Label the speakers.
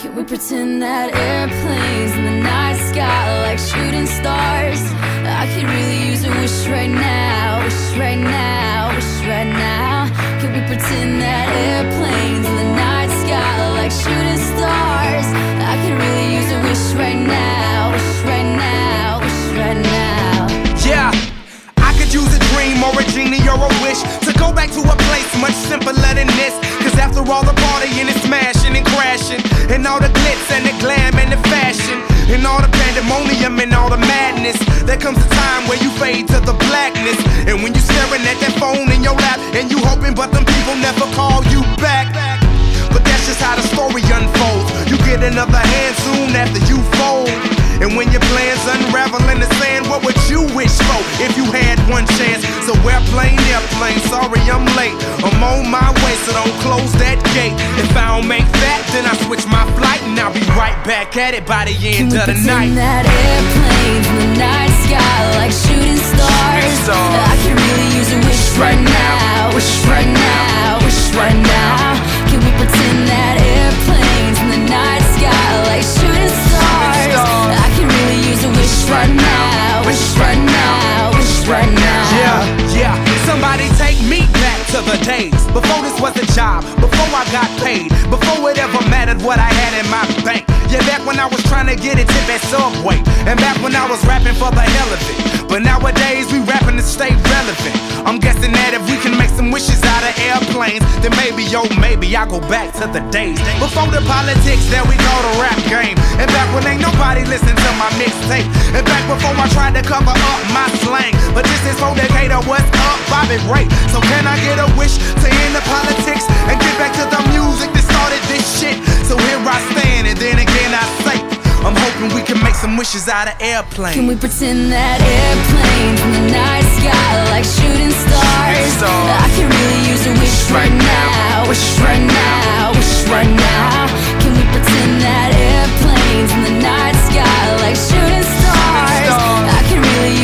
Speaker 1: Can we pretend that airplanes in the night sky are like shooting stars? I could really use a wish right now, wish right now, wish right now. Can we pretend that airplanes in the night sky are like shooting stars? I could really use a wish right now, wish right now, wish right now.
Speaker 2: Yeah, I could use a dream or a genie or a wish to go back to a place much simpler than this. Cause after all the partying and smashing and crashing, and all the glitz and the glam and the fashion, and all the pandemonium and all the madness, there comes a time where you fade to the blackness. And when you're staring at that phone in your lap, and you hoping but them people never call you back. But that's just how the story unfolds. You get another hand soon after you fold. And when your plans unravel in the sand, what would you wish for if you had one chance? So airplane, sorry I'm late. I'm on my way, so don't close that gate. If I don't make that, then I switch my flight, and I'll be right back at it by the end of the night.
Speaker 1: Can we pretend that airplanes in the night sky like shooting stars? I could really use a wish right now, wish right now, wish right now. Can we pretend that airplanes in the night sky like shooting stars? I could really use a wish right now, wish right now, wish right now.
Speaker 2: Yeah, somebody take me back to the days before this was a job, before I got paid, before it ever mattered what I had in my bank. Yeah, back when I was trying to get a tip at Subway, and back when I was rapping for the hell of it. But nowadays we rapping to stay relevant. I'm guessing that if we can make some wishes out of airplanes, then maybe, oh maybe I'll go back to the days before the politics that we call the rap game. And back when ain't nobody listened to my mixtape. And back before I tried to cover up my slang. But this is for Decatur, what's up, Bobby Ray? So can I get a wish to end the politics and get back to the music that started this shit? So here I stand, and then again I say, I'm hoping we can make some wishes out of airplanes.
Speaker 1: Can we pretend that airplanes in the night sky like shooting stars? I could really use a wish right now, wish right now, wish right now. Can we pretend that airplanes in the night sky like shooting stars? I could really